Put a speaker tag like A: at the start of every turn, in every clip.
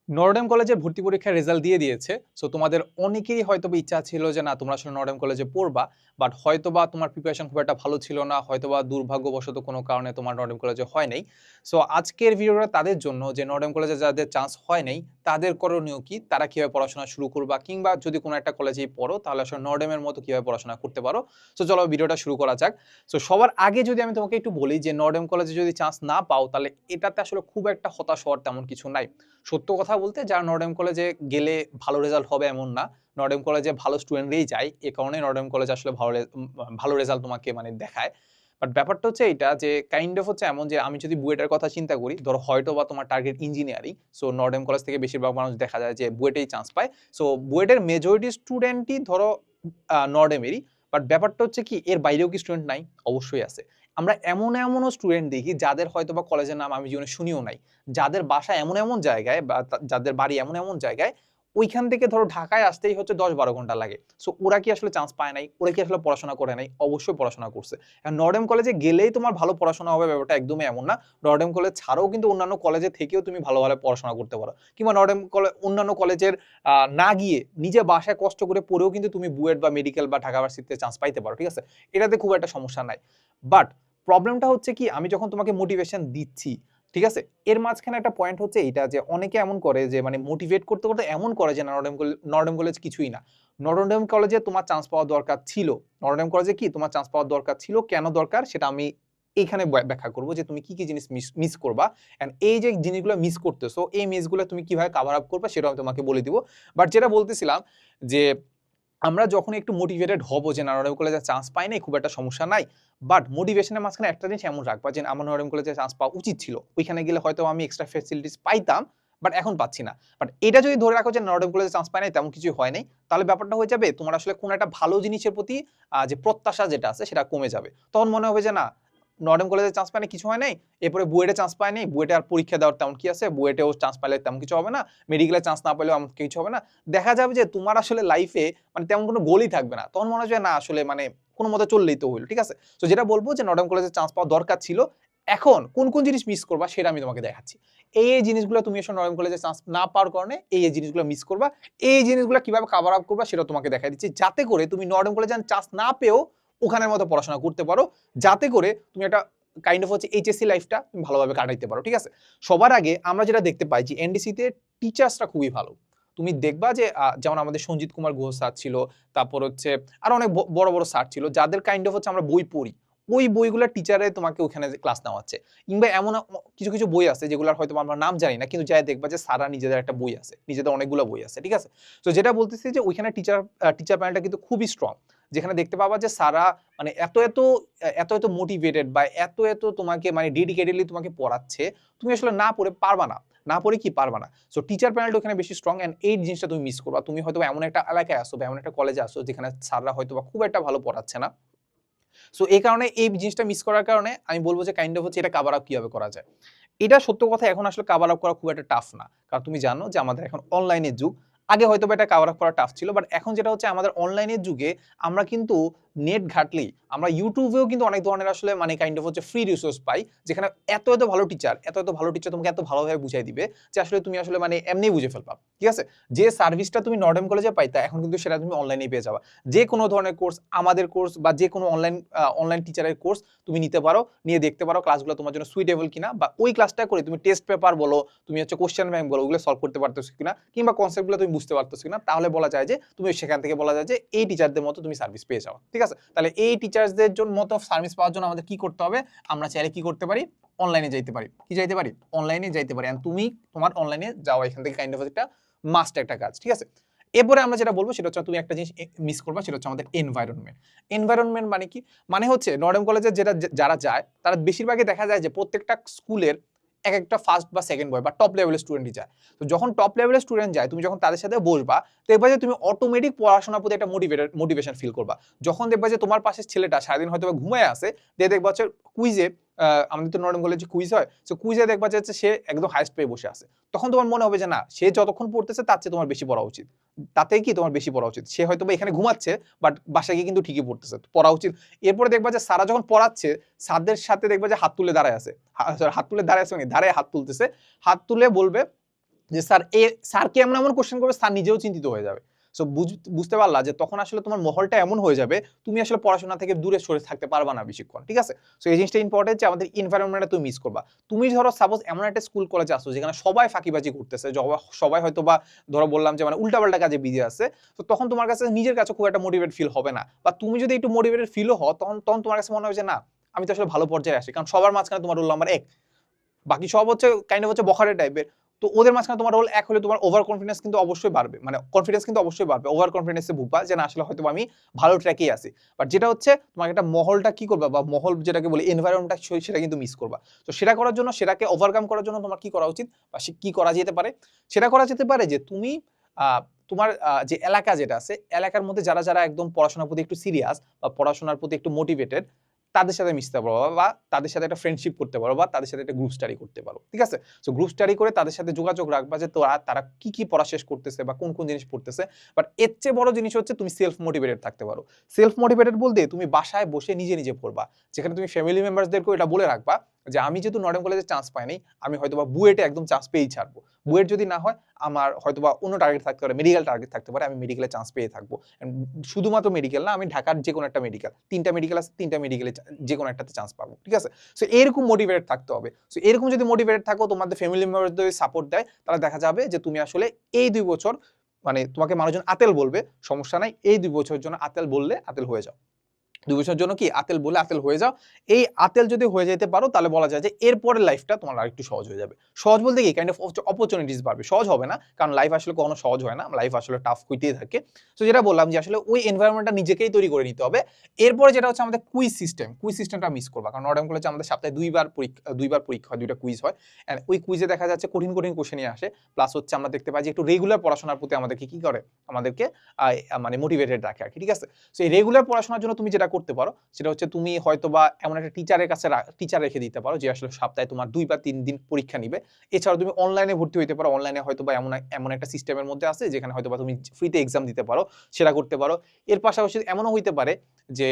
A: নর্ডেম কলেজের ভর্তি পরীক্ষার রেজাল্ট দিয়ে দিয়েছে। সো তোমাদের অনেকেরই হয়তোবা ইচ্ছা ছিল যে না তোমরা আসলে নর্ডেম কলেজে পড়বা। বাট হয়তোবা তোমার প্রিপারেশন খুব একটা ভালো ছিল না। হয়তোবা দুর্ভাগ্যবশত কোনো কারণে তোমার নর্ডেম কলেজে হয় নাই। সো আজকের ভিডিওটা তাদের জন্য যে নর্ডেম কলেজে যাদের চান্স হয় নাই, তাদের করণীয় কি? তারা কিভাবে পড়াশোনা শুরু করবা? কিংবা যদি কোনো একটা কলেজেই পড়ো তাহলে আসলে নর্ডেমের মতো কিভাবে পড়াশোনা করতে পারো? সো চলো ভিডিওটা শুরু করা যাক। সো সবার আগে যদি আমি তোমাকে একটু বলি যে নর্ডেম কলেজে যদি চান্স না পাও তাহলে এটাতে আসলে খুব একটা হতাশ হওয়ার তেমন কিছু নাই। সত্য কথা বলতে যারা নর্ডেম কলেজে গেলে ভালো রেজাল্ট হবে এমন না। নর্ডেম কলেজে ভালো স্টুডেন্টরাই যায়। এ কারণে নর্ডেম কলেজ আসলে ভালো রেজাল্ট তোমাকে মানে দেখায়। বাট ব্যাপারটা হচ্ছে এইটা যে কাইন্ড অফ হচ্ছে এমন যে আমি যদি বুয়েটের কথা চিন্তা করি, ধরো হয়তোবা তোমার টার্গেট ইঞ্জিনিয়ারিং। সো নর্ডেম কলেজ থেকে বেশিরভাগ মানুষ দেখা যায় যে বুয়েটেই চান্স পায়। সো বুয়েটের মেজরিটি স্টুডেন্টই ধরো নর্ডেমেরই। বাট ব্যাপারটা হচ্ছে কি এর বাইরেও কি স্টুডেন্ট নাই? অবশ্যই আছে। আমরা এমনও স্টুডেন্ট দেখি যাদের হয়তোবা কলেজের নাম আমি জীবনে শুনিও নাই। যাদের বাসা এমন জায়গায় বা যাদের বাড়ি এমন জায়গায়, ওইখান থেকে ধরো ঢাকায় আসতেই হচ্ছে ১০-১২ ঘন্টা লাগে। সো ওরা কি আসলে চান্স পায় নাই? ওরা কি আসলে পড়াশোনা করে নাই? অবশ্যই পড়াশোনা করছে। এখন নর্ডেম কলেজে গেলেই তোমার ভালো পড়াশোনা হবে ব্যাপারটা একদমই এমন না। নর্ডেম কলেজ ছাড়াও কিন্তু অন্যান্য কলেজে থেকেও তুমি ভালোভাবে পড়াশোনা করতে পারো। কিংবা অন্যান্য কলেজের না গিয়ে নিজে বাসায় কষ্ট করে পড়েও কিন্তু তুমি বুয়েট বা মেডিকেল বা ঢাকা ভার্সিটিতে চান্স পাইতে পারো। ঠিক আছে? এটাতে খুব একটা সমস্যা নাই। বাট প্রবলেমটা হচ্ছে কি আমি যখন তোমাকে মোটিভেশন দিচ্ছি, ঠিক আছে? এর মাঝখানে একটা পয়েন্ট হচ্ছে এইটা যে অনেকে এমন করে যে মানে মোটিভেট করতে এমন করে যে নর্ডেম কলেজ কিছুই না। নর্ডেম কলেজে তোমার চান্স পাওয়া দরকার ছিল। নর্ডেম কলেজে কি তোমার চান্স পাওয়ার দরকার ছিল, কেন দরকার সেটা আমি এইখানে ব্যাখ্যা করব যে তুমি কি জিনিস মিস করবা। অ্যান্ড এই যে জিনিসগুলো মিস করতেছো, এই মিসগুলো তুমি কিভাবে কভার আপ করবা সেটাও আমি তোমাকে বলে দিব। বাট যেটা বলতেছিলাম যে আমরা যখন একটু মোটিভেটেড হব যে না নর্ডেম কলেজে চান্স পাই নাই, খুব একটা সমস্যা নাই। বাট মোটিভেশনের মাঝখানে একটা জিনিস এমন রাখবা যে আমার নর্ডেম কলেজে চান্স পাওয়া উচিত ছিল। ওইখানে গেলে হয়তো আমি এক্সট্রা ফ্যাসিলিটিস পাইতাম, বাট এখন পাচ্ছি না। বাট এটা যদি ধরে রাখো যে নর্ডেম কলেজে চান্স পাই নাই তেমন কিছুই হয় নাই, তাহলে ব্যাপারটা হয়ে যাবে তোমার আসলে কোনো একটা ভালো জিনিসের প্রতি যে প্রত্যাশা যেটা আছে সেটা কমে যাবে। তখন মনে হবে যে না নর্ডেম কলেজে চান্স পায় না, কিছু হয় নাই। এরপরে বুয়েটে চান্স পায় নাই, বুয়েটে আর পরীক্ষা দেওয়ার তেমন কি আছে, বুয়েটেও চান্স পাইলে তেমন কিছু হবে না, মেডিকেলে চান্স না পেলেও এমন কিছু হবে না। দেখা যাবে যে তোমার আসলে লাইফে মানে তেমন কোনো গোলই থাকবে না। তখন মনে হয় না আসলে মানে কোনো মতে চললেই তো হইল। ঠিক আছে? তো যেটা বলবো যে নর্ডেম কলেজে চান্স পাওয়া দরকার ছিল। এখন কোন জিনিস মিস করবা সেটা আমি তোমাকে দেখাচ্ছি। এই জিনিসগুলো তুমি আসলে নর্ডেম কলেজে চান্স না পাওয়ার কারণে এই জিনিসগুলো মিস করবা। এই জিনিসগুলো কিভাবে কভার আপ করবা সেটা তোমাকে দেখাই দিচ্ছি। যাতে করে তুমি নর্ডেম কলেজে চান্স না পেয়েও ওখানের মতো পড়াশোনা করতে পারো। যাতে করে তুমি একটা কাইন্ড অফ হচ্ছে এইচএসসি লাইফটা তুমি ভালোভাবে কাটাইতে পারো। ঠিক আছে? সবার আগে আমরা যেটা দেখতে পাই যে এনডিসিতে টিচার্সরা খুবই ভালো। তুমি দেখবা যে যেমন আমাদের সঞ্জিত কুমার গুহ স্যার ছিল, তারপর হচ্ছে আরো অনেক বড় স্যার ছিল যাদের কাইন্ড অফ হচ্ছে আমরা বই পড়ি। ওই বইগুলোর টিচারে তোমাকে ওখানে ক্লাস নেওয়াচ্ছে। কিংবা এমন কিছু বই আছে যেগুলোর হয়তো আমরা নাম জানি না, কিন্তু যাই দেখবা যে স্যাররা নিজেদের একটা বই আছে, নিজেদের অনেকগুলো বই আছে। ঠিক আছে? তো যেটা বলতেছি যে ওইখানে টিচার প্যানেলটা কিন্তু খুবই স্ট্রং। যেখানে দেখতে পাবা যে স্যাররা মানে এত মোটিভেটেড বা এত তোমাকে মানে ডেডিকেটেডলি তোমাকে পড়াচ্ছে, তুমি আসলে না পড়ে পারবা না। না পড়ে কি পারবা না। সো টিচার প্যানেলটা ওখানে বেশি স্ট্রং অ্যান্ড এই জিনিসটা তুমি মিস করবা। তুমি হয়তো এমন একটা এলাকায় আসো বা এমন একটা কলেজে আসো যেখানে স্যাররা হয়তোবা খুব একটা ভালো পড়াচ্ছে না। সো এই কারণে এই জিনিসটা মিস করার কারণে আমি বলব যে কাইন্ড অফ হচ্ছে এটা কভার আপ কিভাবে করা যায়। এটা সত্য কথা এখন আসলে কভার আপ করা খুব একটা টাফ না। কারণ তুমি জানো যে আমাদের এখন অনলাইনের যুগ। আগে হয়তোবা এটা কভার আপ করা টাফ ছিল। বাট এখন যেটা হচ্ছে আমাদের অনলাইনের যুগে আমরা কিন্তু নেট ঘাঁটলেই আমরা ইউটিউবেও কিন্তু অনেক ধরনের আসলে মানে কাইন্ড অফ হচ্ছে ফ্রি রিসোর্স পাই। যেখানে এত এত ভালো টিচার তোমাকে এত ভালোভাবে বুঝাই দিবে যে আসলে তুমি আসলে মানে এমনিই বুঝে ফেলবা। ঠিক আছে? যে সার্ভিসটা তুমি নর্ডেম কলেজে পাইতা এখন কিন্তু সেটা তুমি অনলাইনেই পেয়ে যাবা। যে কোনো ধরনের কোর্স, আমাদের কোর্স বা যে কোনো অনলাইন টিচারের কোর্স তুমি নিতে পারো, নিয়ে দেখতে পারো ক্লাসগুলো তোমার জন্য সুইটেবল কিনা, বা ওই ক্লাসটা করে তুমি টেস্ট পেপার বলো, তুমি হচ্ছে কোশ্চেন ব্যাংক বলো, ওগুলো সলভ করতে পারতেছো কিনা, কিংবা কনসেপ্টগুলো তুমি বুঝতে পারতেছো কিনা, তাহলে বলা যায় যে তুমি সেখান থেকে বলা যায় যে এই টিচারদের মতো তুমি সার্ভিস পেয়ে যাও। ঠিক আছে? তাহলে এই টিচারদের জন্য মতো সার্ভিস পাওয়ার জন্য আমাদের কি করতে হবে? আমরা চাইলে কি করতে পারি? অনলাইনে যাইতে পারি। কি যাইতে পারি? অনলাইনে যাইতে পারি। এন্ড তুমি তোমার অনলাইনে যাওয়া এখান থেকে কাইন্ড অফ একটা মাস্ট একটা কাজ। ঠিক আছে? এরপরে আমরা যেটা বলবো সেটা হচ্ছে তুমি একটা জিনিস মিস করবা, সেটা হচ্ছে আমাদের এনভায়রনমেন্ট। এনভায়রনমেন্ট মানে কি? মানে হচ্ছে নর্ডেম কলেজে যারা যায় তারা বেশিরভাগই দেখা যায় যে প্রত্যেকটা স্কুলের একটা ফার্স্ট বা সেকেন্ড বয় বা টপ লেভেলের স্টুডেন্টই যায়। তো যখন টপ লেভেলের স্টুডেন্ট যায় তুমি যখন তাদের সাথে বসবা, দেখবা যে তুমি অটোমেটিক পড়াশোনার প্রতি একটা মোটিভেশন ফিল করবা। যখন দেখবা যে তোমার পাশের ছেলেটা সারাদিন হয়তো ঘুমায় আছে, দেখবা হচ্ছে কুইজে, আমাদের তো নর্ডেম কলেজে কুইজ হয়, সো কুইজে দেখবা যে সে একদম হাইস্ট পেয়ে বসে আছে। তখন তোমার মনে হবে যে না, সে যতক্ষণ পড়তেছে তার চেয়ে তোমার বেশি পড়া উচিত। তাতে কি তোমার বেশি পড়া উচিত। সে হয়তো এখানে ঘুমাচ্ছে, বাট বাসায় গিয়ে কিন্তু ঠিকই পড়তেছে, পড়া উচিত। এরপরে দেখবা যে সারা যখন পড়াচ্ছে, স্যারদের সাথে দেখবা যে হাত তুলে দাঁড়ায় আছে, হাত তুলে দাঁড়ায় আছে মানে দাঁড়ায় হাত তুলতেছে, হাত তুলে বলবে যে স্যারকে এমন এমন কোশ্চেন করবে স্যার নিজেও চিন্তিত হয়ে যাবে। সো বুঝতে পারলা যে তখন আসলে তোমার মহলটা এমন হয়ে যাবে তুমি আসলে পড়াশোনা থেকে দূরে সরে থাকতে পারবা না বেশিক্ষণ, ঠিক আছে? সো এই জিনিসটা ইম্পর্টেন্ট যে আমাদের এনভায়রনমেন্টটা তুমি মিস করবা। তুমি ধরো সাপোজ এমন একটা স্কুল কলেজে আসো যেখানে সবাই ফাঁকিবাজি করতেছে, সবাই হয়তো বা ধরো বললাম যে মানে উল্টাপাল্টা কাজে বিজি আছে, তো তখন তোমার কাছে নিজের কাছে খুব একটা মোটিভেট ফিল হবে না। বা তুমি যদি একটু মোটিভেটেড ফিলও হও তখন তোমার কাছে মনে হবে যে না আমি তো আসলে ভালো পর্যায়ে আসি, কারণ সবার মাঝখানে তোমার রোল নাম্বার 1, বাকি সব হচ্ছে কাইন্ড অফ হচ্ছে বখাটে টাইপের। তো ওদের মাঝখানে তোমার রোল 1 হলে তোমার ওভার কনফিডেন্স কিন্তু অবশ্যই বাড়বে, মানে কনফিডেন্স কিন্তু অবশ্যই বাড়বে, ওভার কনফিডেন্সে ভুগবা যে না আসলে হয়তো আমি ভালো ট্র্যাকেই আছি। বাট যেটা হচ্ছে তোমার একটা মহলটা কি করবা, বা মহল যেটাকে বলি এনভায়রনমেন্টটা, সেটা কিন্তু মিস করবা। তো সেটা করার জন্য, সেটাকে ওভারকাম করার জন্য তোমার কি করা উচিত বা কি করা যেতে পারে, সেটা করা যেতে পারে যে তুমি তোমার যে এলাকা যেটা আছে, এলাকার মধ্যে যারা যারা একদম পড়াশোনার প্রতি একটু সিরিয়াস বা পড়াশোনার প্রতি একটু মোটিভেটেড, তাদের সাথে মিশতে পারো বা তাদের সাথে একটা ফ্রেন্ডশিপ করতে পারো বা তাদের সাথে একটা গ্রুপ স্টাডি করতে পারো, ঠিক আছে? সো গ্রুপ স্টাডি করে তাদের সাথে যোগাযোগ রাখবা যে তারা কি কি পড়া শেষ করতেছে বা কোন কোন জিনিস পড়তেছে। বাট এর চেয়ে বড় জিনিস হচ্ছে তুমি সেলফ মোটিভেটেড থাকতে পারো। সেলফ মোটিভেটেড বলতে তুমি বাসায় বসে নিজে নিজে পড়বা, যেখানে তুমি ফ্যামিলি মেম্বারসদেরকে এটা বলে রাখবা যে আমি যেহেতু নর্ডেন কলেজে চান্স পাইনি, আমি হয়তো বা বুয়েটে একদম চান্স পেয়েই ছাড়বো। বুয়েট যদি না হয় আমার হয়তো বা অন্য টার্গেট থাকতে পারে, মেডিকেল টার্গেট থাকতে পারে, আমি মেডিকেলে চান্স পেয়ে থাকবো। শুধুমাত্র মেডিকেল না, আমি ঢাকার যে কোনো একটা মেডিকেল, 3টা মেডিকেল আছে, 3টা মেডিকেলে যে কোনো একটাতে চান্স পাবো, ঠিক আছে? সো এরকম মোটিভেটেড থাকতে হবে। সো এরকম যদি মোটিভেটেড থাকো, তোমাদের ফ্যামিলি মেম্বারদের সাপোর্ট দেয়, তাহলে দেখা যাবে যে তুমি আসলে এই 2 বছর, মানে তোমাকে মানুষজন আতেল বলবে, সমস্যা নাই, এই 2 বছরের জন্য আতেল বললে আতেল হয়ে যাও। 2 বছরের জন্য কি আতেল বলে আতেল হয়ে যাও। এই আতেল যদি হয়ে যেতে পারো তাহলে বলা যায় যে এরপরের লাইফটা তোমার আরেকটু সহজ হয়ে যাবে। সহজ বলতে কি কাইন্ড অফ অপরচুনিটিস বাড়বে। সহজ হবে না, কারণ লাইফ আসলে কখনো সহজ হয় না। লাইফ আসলে টাফ হইতেই থাকে। সো যেটা বললাম যে আসলে ওই এনভায়রনমেন্টটা নিজেকেই তৈরি করে নিতে হবে। এরপরে যেটা হচ্ছে আমাদের কুইজ সিস্টেম। কুইজ সিস্টেমটা মিস করবা। কারণ নর্ডেন কলেজে আমাদের সপ্তাহে 2 বার পরীক্ষা হয়, 2টা কুইজ হয়। এন্ড ওই কুইজে দেখা যাচ্ছে কঠিন কঠিন কোশ্চেনই আসে। প্লাস হচ্ছে আমরা দেখতে পাই যে একটু রেগুলার পড়াশোনার প্রতি আমাদেরকে কি করে? আমাদেরকে মানে মোটিভেটেড রাখে আরকি, ঠিক আছে? সো এই রেগুলার পড়াশোনার জন্য তুমি যেটা করতে পারো সেটা হচ্ছে তুমি হয়তোবা এমন একটা টিচারের কাছে টিচার রেখে দিতে পারো যে আসলে সপ্তাহে তোমার 2 বা 3 দিন পরীক্ষা নিবে। এছাড়াও তুমি অনলাইনে ভর্তি হইতে পারো। অনলাইনে হয়তোবা এমন একটা সিস্টেমের মধ্যে আছে যেখানে হয়তোবা তুমি ফ্রিতে এক্সাম দিতে পারো, সেটা করতে পারো। এর পাশাপাশি এমনও হইতে পারে যে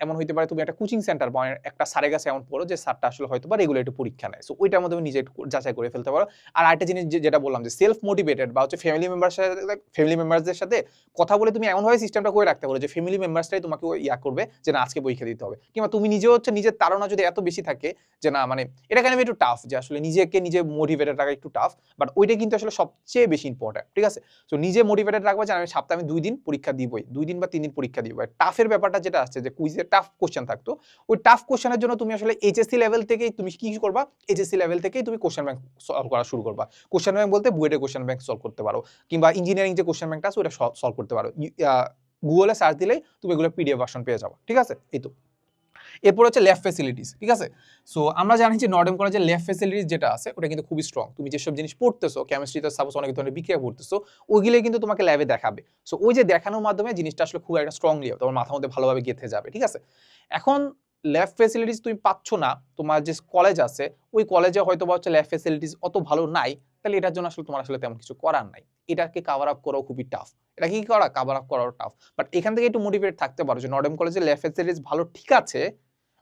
A: এমন হইতে পারে তুমি একটা কোচিং সেন্টার বা একটা স্যারের কাছে এমন পড়ো যে স্যারটা আসলে হয়তোবা রেগুলার একটু পরীক্ষা নেয়। সো ওইটার মধ্যে তুমি নিজে যাচাই করে ফেলতে পারো। আর আরেকটা জিনিস যেটা বললাম যে সেলফ মোটিভেটেড বা হচ্ছে ফ্যামিলি মেম্বারসদের সাথে কথা বলে তুমি এমনভাবে সিস্টেমটা করে রাখতে পারো যে ফ্যামিলি মেম্বারসরাই তোমাকে করবে যে না আজকে পরীক্ষা দিতে হবে। কিংবা তুমি নিজেও হচ্ছে নিজের তাড়না যদি এত বেশি থাকে যে না মানে এটা কাইন্ড অফ একটু টাফ, যে আসলে নিজেকে নিজে মোটিভেটেড রাখা একটু টাফ, বাট ওইটা কিন্তু আসলে সবচেয়ে বেশি ইম্পর্টেন্ট, ঠিক আছে? সো নিজে মোটিভেটেড রাখবো যে আমি সপ্তাহে 2 দিন পরীক্ষা দিবই, 2 দিন বা 3 দিন পরীক্ষা দিবই। টাফের ব্যাপারটা যেটা আসছে যে কুইজে টাফ কোশ্চেন থাকতো, ওই টাফ কোশ্চেনের জন্য তুমি আসলে এইচএসসি লেভেল থেকেই তুমি কি করবা, এইচএসসি লেভেল থেকেই তুমি কোশ্চেন ব্যাংক সলভ করা শুরু করবা। কোশ্চেন ব্যাংক বলতে বুয়েটের কোশ্চেন ব্যাংক সলভ করতে পারো, কিংবা ইঞ্জিনিয়ারিং যে কোশ্চেন ব্যাংকটা আছে ওটা সলভ করতে পারো। গুগলে সার্চ দিলেই তুমি এগুলো পিডিএফ ভার্সন পেয়ে যাবে, ঠিক আছে? এই তো। এরপর হচ্ছে ল্যাব ফ্যাসিলিটিস, ঠিক আছে? সো আমরা জানি যে নর্ডেন কলেজের ল্যাব ফ্যাসিলিটিস যেটা আছে ওটা কিন্তু খুবই স্ট্রং। তুমি যেসব জিনিস পড়তেছো, কেমিস্ট্রিতে সাপোজ অনেক ধরনের বিক্রিয়া পড়তেছো, ওইগুলো কিন্তু তোমাকে ল্যাবে দেখাবে। সো ওই যে দেখানোর মাধ্যমে জিনিসটা আসলে খুব একটা স্ট্রংলি তোমার মাথার মধ্যে ভালোভাবে গেঁথে যাবে, ঠিক আছে? এখন ল্যাব ফ্যাসিলিটিস তুমি পাচ্ছ না, তোমার যে কলেজ আছে ওই কলেজে হয়তো বা হচ্ছে ল্যাব ফ্যাসিলিটিস অত ভালো নাই, তাহলে এটার জন্য আসলে তোমার আসলে তেমন কিছু করার নাই। এটাকে কভার আপ করাও খুবই টাফ। এটা কি করা কভার আপ করাও টাফ। বাট এখান থেকে একটু মোটিভেট থাকতে পারো যে নর্ডেন কলেজের ল্যাব ফ্যাসিলিটিস ভালো ঠিক আছে,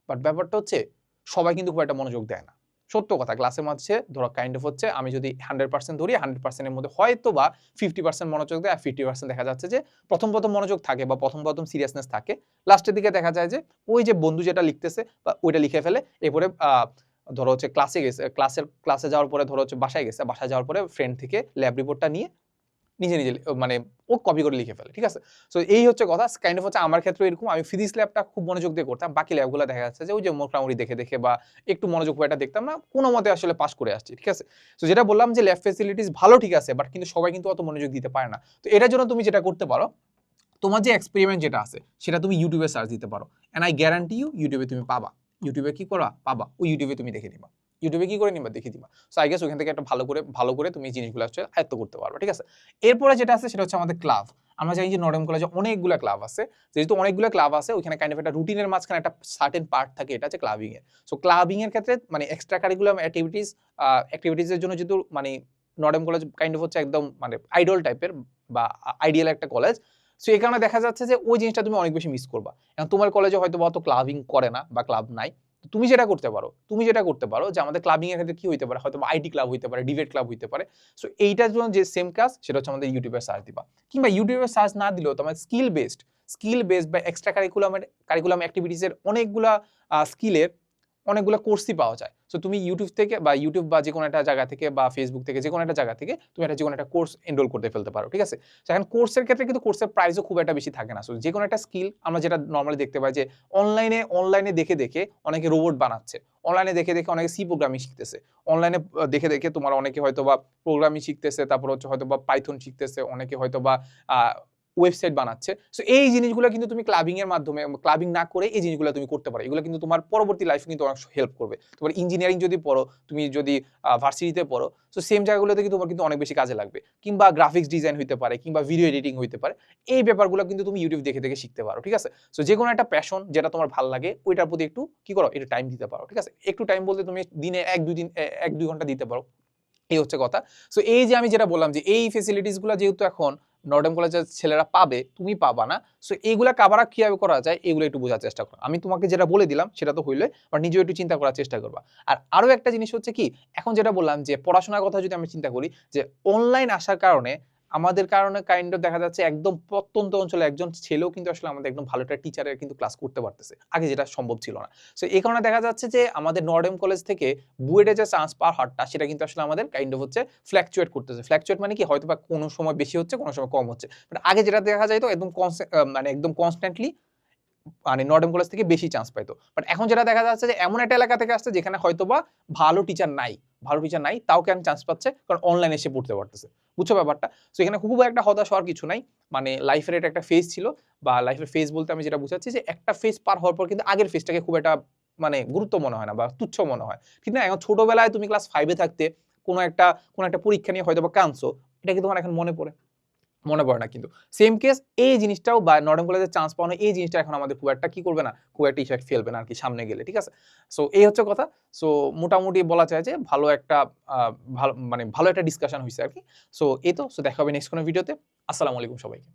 A: বাট ব্যাপারটা হচ্ছে সবাই কিন্তু খুব একটা মনোযোগ দেয় না। সত্য কথা, ক্লাসের মাঝে ধরো কাইন্ড অফ হচ্ছে আমি যদি 100% ধরি, 100% এর মধ্যে হয়তো বা 50% মনোযোগ দেয় আর 50% দেখা যাচ্ছে যে প্রথম মনোযোগ থাকে বা প্রথম সিরিয়াসনেস থাকে। লাস্টের দিকে দেখা যায় যে ওই যে বন্ধু যেটা লিখতেছে বা ওইটা লিখে ফেলে। এরপরে ধরো হচ্ছে ক্লাসে গেছে, ক্লাসে যাওয়ার পরে ধরো হচ্ছে বাসায় গেছে। বাসায় যাওয়ার পরে ফ্রেন্ড থেকে ল্যাব রিপোর্টটা নিয়ে নিজে মানে ও কপি করে লিখে ফেলে, ঠিক আছে? সো এই হচ্ছে কথা। কাইন্ড অফ হচ্ছে আমার ক্ষেত্রে এরকম, আমি ফিজিক্স ল্যাবটা খুব মনোযোগ দিয়ে করতাম। বাকি ল্যাবগুলো দেখা যাচ্ছে যে ওই যে মোটামুটি দেখে বা একটু মনোযোগ করে এটা দেখতাম না, কোনো মতে আসলে পাস করে আসছি, ঠিক আছে? সো যেটা বললাম যে ল্যাব ফ্যাসিলিটিস ভালো ঠিক আছে, বাট কিন্তু সবাই কিন্তু অত মনোযোগ দিতে পারে না। তো এটার জন্য তুমি যেটা করতে পারো, তোমার যে এক্সপেরিমেন্ট যেটা আছে সেটা তুমি ইউটিউবে সার্চ দিতে পারো। এন্ড আই গ্যারান্টি ইউটিউবে তুমি পাবা। ইউটিউবে কি করা পাবা, ওই ইউটিউবে তুমি দেখে নিবা। ইউটিউবে কি করে নিবা দেখে দিবা। সো আই গেস ওখান থেকে একটা ভালো করে তুমি জিনিসগুলো হচ্ছে আয়ত্ত করতে পারবে, ঠিক আছে? এরপরে যেটা আছে সেটা হচ্ছে আমাদের ক্লাব। আমরা জানি যে নর্ডেন কলেজে অনেকগুলো ক্লাব আছে। যেহেতু অনেকগুলো ক্লাব আছে, ওইখানে কাইন্ড অফ একটা রুটিনের মাঝখানে একটা সার্টেন পার্ট থাকে, এটা হচ্ছে ক্লাবিং এর। সো ক্লাবিং এর ক্ষেত্রে মানে এক্সট্রা কারিকুলাম অ্যাক্টিভিটিজের জন্য যেহেতু মানে নর্ডেন কলেজ কাইন্ড অফ হচ্ছে একদম মানে আইডল টাইপের বা আইডিয়াল একটা কলেজ। সো এই কারণে দেখা যাচ্ছে যে ওই জিনিসটা তুমি অনেক বেশি মিস করবা। এখন তোমার কলেজে হয়তো অত ক্লাবিং করে না বা ক্লাব নাই, তুমি যেটা করতে পারো যে আমাদের ক্লাবিং এর ক্ষেত্রে কি হইতে পারে, হয়তো আইটি ক্লাব হইতে পারে, ডিবেট ক্লাব হইতে পারে। সো এইটার জন্য যে সেম কাজ সেটা হচ্ছে আমাদের ইউটিউবে সার্চ দিবা, কিংবা ইউটিউবে সার্চ না দিলেও তোমার স্কিল বেসড বা এক্সট্রা কারিকুলাম অ্যাক্টিভিটিস এর স্কিলের অনেকগুলো কোর্সই পাওয়া যায়। সো তুমি ইউটিউব থেকে বা যে কোনো একটা জায়গা থেকে বা ফেসবুক থেকে যে কোনো একটা জায়গা থেকে তুমি যে কোনো একটা কোর্স এনরোল করতে ফেলতে পারো, ঠিক আছে? এখন কোর্সের ক্ষেত্রে কিন্তু কোর্সের প্রাইসও খুব একটা বেশি থাকে না। সো যে কোনো একটা স্কিল আমরা যেটা নর্মালি দেখতে পাই যে অনলাইনে দেখে অনেকে রোবট বানাচ্ছে, অনলাইনে দেখে অনেকে সি প্রোগ্রামিং শিখতেছে, অনলাইনে দেখে তোমার অনেকে হয়তো বা প্রোগ্রামিং শিখতেছে, তারপর হচ্ছে হয়তো বা পাইথন শিখতেছে, অনেকে হয়তো বা ওয়েবসাইট বানাচ্ছে। সো এই জিনিসগুলো কিন্তু তুমি ক্লাবিং এর মাধ্যমে, ক্লাবিং না করে এই জিনিসগুলো তুমি করতে পারো। এগুলো কিন্তু তোমার পরবর্তী লাইফে কিন্তু অনেক হেল্প করবে। তোমার ইঞ্জিনিয়ারিং যদি পড়ো, তুমি যদি ভার্সিটিতে পড়ো, সো সেম জায়গাগুলোতে কিন্তু তোমার কিন্তু অনেক বেশি কাজে লাগবে। কিংবা গ্রাফিক্স ডিজাইন হইতে পারে, কিংবা ভিডিও এডিটিং হইতে পারে। এই ব্যাপারগুলো কিন্তু তুমি ইউটিউব দেখে শিখতে পারো, ঠিক আছে? সো যে কোনো একটা প্যাশন যেটা তোমার ভালো লাগে ওইটার প্রতি একটু কি করো, একটু টাইম দিতে পারো, ঠিক আছে? একটু টাইম বলতে তুমি দিনে 1-2 ঘন্টা দিতে পারো। এই হচ্ছে কথা। সো এই যে আমি যেটা বললাম যে এই ফেসিলিটিস গুলা যেহেতু এখন নর্ডেম কলেজের ছেলেরা পাবে, তুমি পাবা না। সো এইগুলা কাভার আপ কিভাবে করা যায় এগুলো একটু বোঝার চেষ্টা করো। আমি তোমাকে যেটা বলে দিলাম সেটা তো হইলে, বাট নিজেও একটু চিন্তা করার চেষ্টা করবা। আর আরো একটা জিনিস হচ্ছে কি, এখন যেটা বললাম যে পড়াশোনার কথা যদি আমি চিন্তা করি, যে অনলাইন আসার কারণে আমাদের কারণে কাইন্ড অফ দেখা যাচ্ছে একদম প্রত্যন্ত অঞ্চলে একজন ছেলেও কিন্তু আসলে আমাদের একদম ভালো একটা টিচারের কিন্তু ক্লাস করতে পারতেছে, আগে যেটা সম্ভব ছিল না। সো এই কারণে দেখা যাচ্ছে যে আমাদের নর্ডেম কলেজ থেকে বুয়েটে যে চান্স পাওয়ার হারটা সেটা কিন্তু আসলে আমাদের কাইন্ড অফ হচ্ছে ফ্ল্যাকচুয়েট করতেছে। ফ্ল্যাকচুয়েট মানে কি, হয়তো বা কোনো সময় বেশি হচ্ছে, কোনো সময় কম হচ্ছে। বাট আগে যেটা দেখা যাইতো একদম কনস্ট্যান্টলি মানে নর্ডেম কলেজ থেকে বেশি চান্স পাইতো। বাট এখন যেটা দেখা যাচ্ছে যে এমন একটা এলাকা থেকে আসছে যেখানে হয়তোবা ভালো টিচার নাই, তাও কেন চান্স পাচ্ছে, কারণ অনলাইনে এসে পড়তে পারতেছে। বুঝছো ব্যাপারটা? সো এখানে খুব একটা হতাশ হওয়ার কিছু নাই। মানে লাইফের এটা একটা ফেজ ছিল, বা লাইফের ফেজ বলতে আমি যেটা বুঝাচ্ছি যে একটা ফেজ পার হওয়ার পর কিন্তু আগের ফেজটাকে খুব একটা মানে গুরুত্ব মনে হয় না বা তুচ্ছ মনে হয়, ঠিক না? এখন ছোটবেলায় তুমি ক্লাস 5 এ থাকতে কোনো একটা পরীক্ষা নিয়ে হয়তো বা কাঁদছো, এটা কি তোমার এখন মনে পড়ে না কিন্তু। সেম কেস এই জিনিসটাও, বা নর্ডেম কলেজে চান্স পাওয়ানো এই জিনিসটা এখন আমাদের খুব একটা কি করবে না, খুব একটা ইফেক্ট ফেলবে না আরকি সামনে গেলে, ঠিক আছে? সো এই হচ্ছে কথা। সো মোটামুটি বলা যায় যে আ ভালো একটা ডিসকাশন হইছে আরকি। সো এই তো। সো দেখা হবে নেক্সট কোনো ভিডিওতে। আসসালামু আলাইকুম সবাইকে।